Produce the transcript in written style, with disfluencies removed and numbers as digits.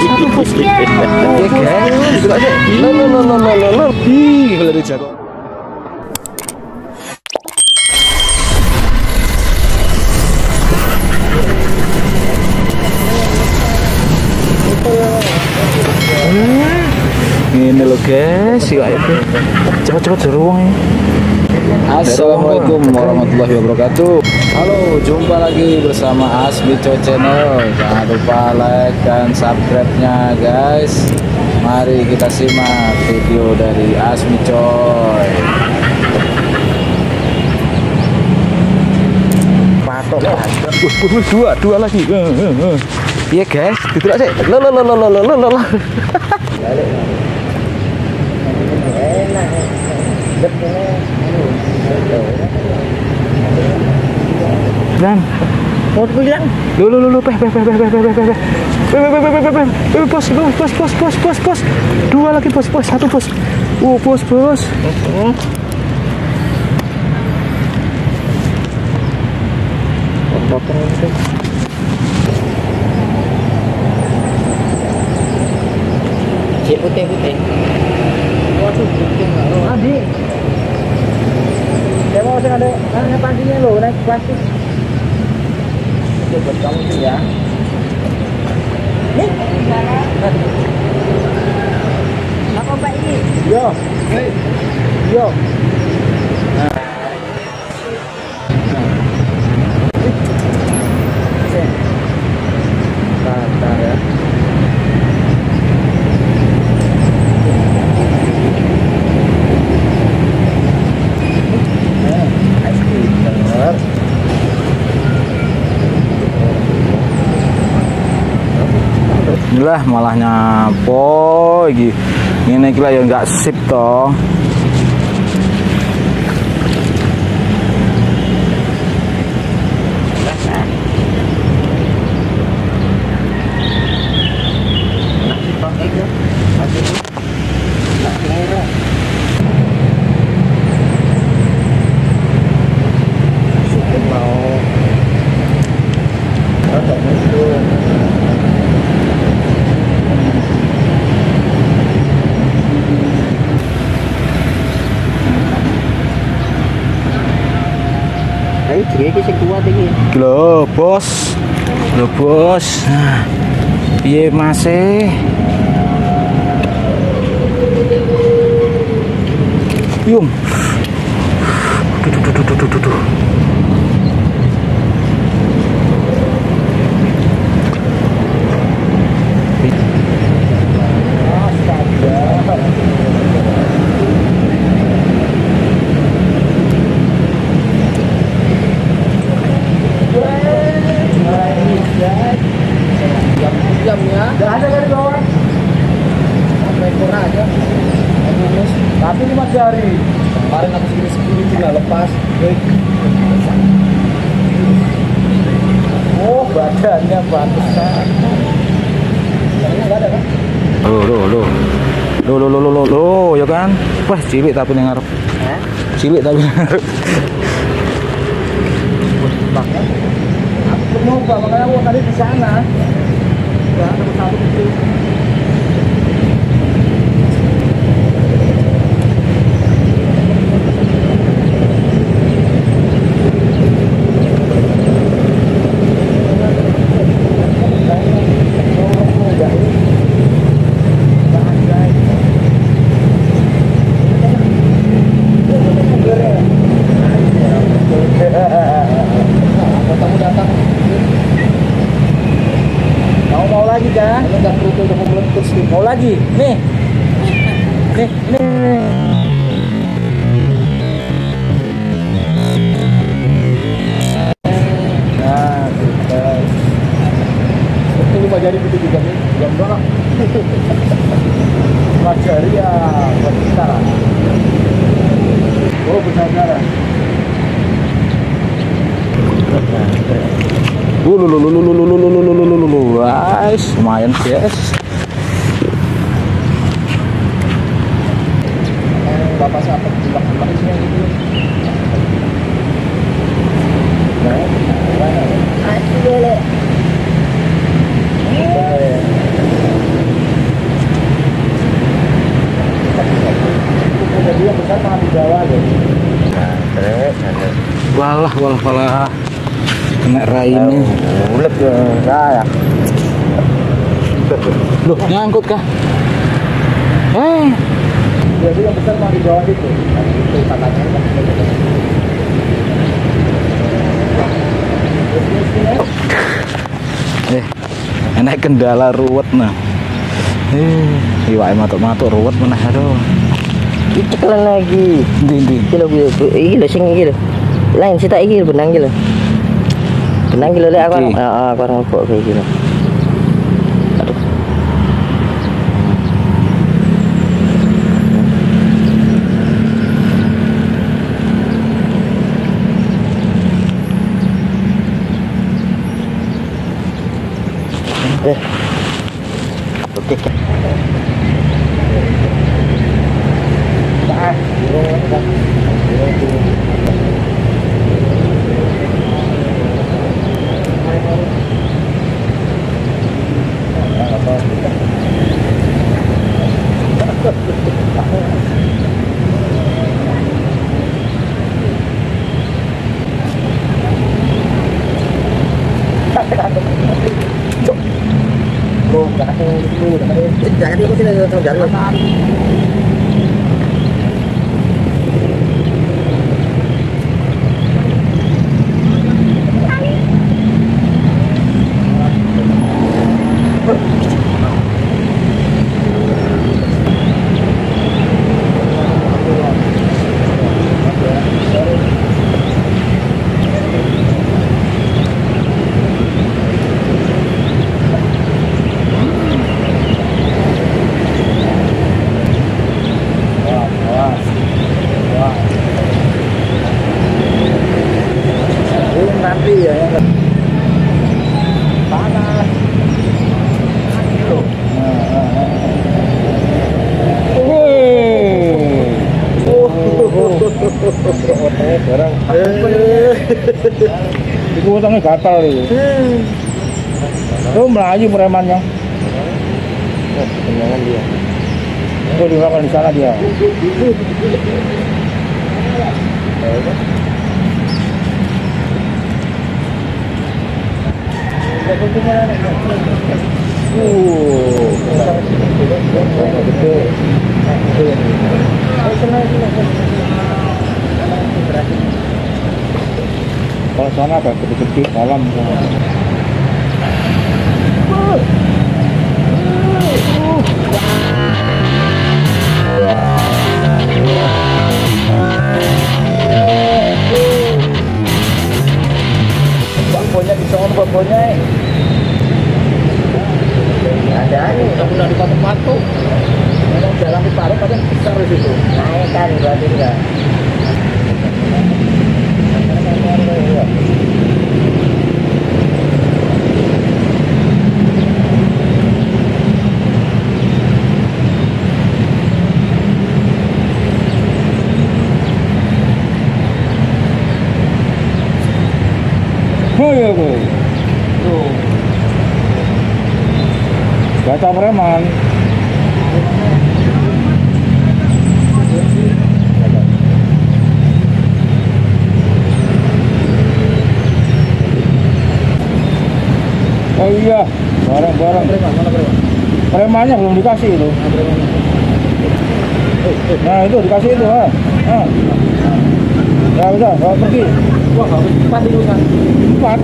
Satu bos. Ya guys, itu aja. Lo. Ih, kalau jago. Ini lo guys, cepat seruang ya. Assalamualaikum warahmatullahi wabarakatuh. Halo, jumpa lagi bersama Asmico Channel. Jangan lupa like dan subscribe-nya guys. Mari kita simak video dari Asmicoy. Patok. Dua lagi. Iya guys, tidur aja. Lo. Dan mau bilang lu bos dua lagi bos satu bos bos putih waduh putih Adi saya mau ada pancinya lo naik plastik buat kamu sih ya. Nih, apa Pak ini? Yo. Bentar ya. Inilah malah nyapo ini kira ya nggak sip toh. Lo bos. Nah, piye masih? Yum. Tuh. Tapi 5 jari kemarin aku segini tinggal lepas. Oh badannya pantesan nggak ada kan? Lo ya kan? Wah cilik tapi ngarep. Cilik tapi ngarep. Aku nyoba makanya aku tadi di sana. Ya ada satu kecil. Mau lagi nih. Nah kita itu 5 jari itu juga nih jam berapa? 5 jari ya buat kita lah. Oh benar-benar guys, lumayan guys. Bapak siapa jebak-jebak isinya gitu. Nah, boleh. pala kena rainnya. Ulet ya. Loh, nyangkut kah? Jadi yang besar mah di bawah itu. Itu katanya. Enak kendala ruwet nah. Iwake matuk-matuk ruwet meneh aduh. Iki kelan lagi. Ndi. Iki lho sing iki lho. Lain sitak iki benang iki lho. Benang iki lho lek aku. Heeh, aku ora mbok kayak iki lho. Aduh. Oke. Jangan ikutin aja jalan. Iku utangnya gatal itu. Tuh melayu premannya. Kenangan dia. Tuh dimakan di sana dia. Kalau sana agak gede-gede dalam. Bangkonya disongon bangkonya. Ada nih, udah pernah dipatok-patok. Memang jalan di paru kadang besar di situ. Naik kan berarti enggak. Oh iya tuh. Baca preman. Oh iya, barang-barang. Premannya belum dikasih itu. Nah itu dikasih itu, ah. Ya bisa, bawa pergi. Wah, harus 4 itu kan. 4.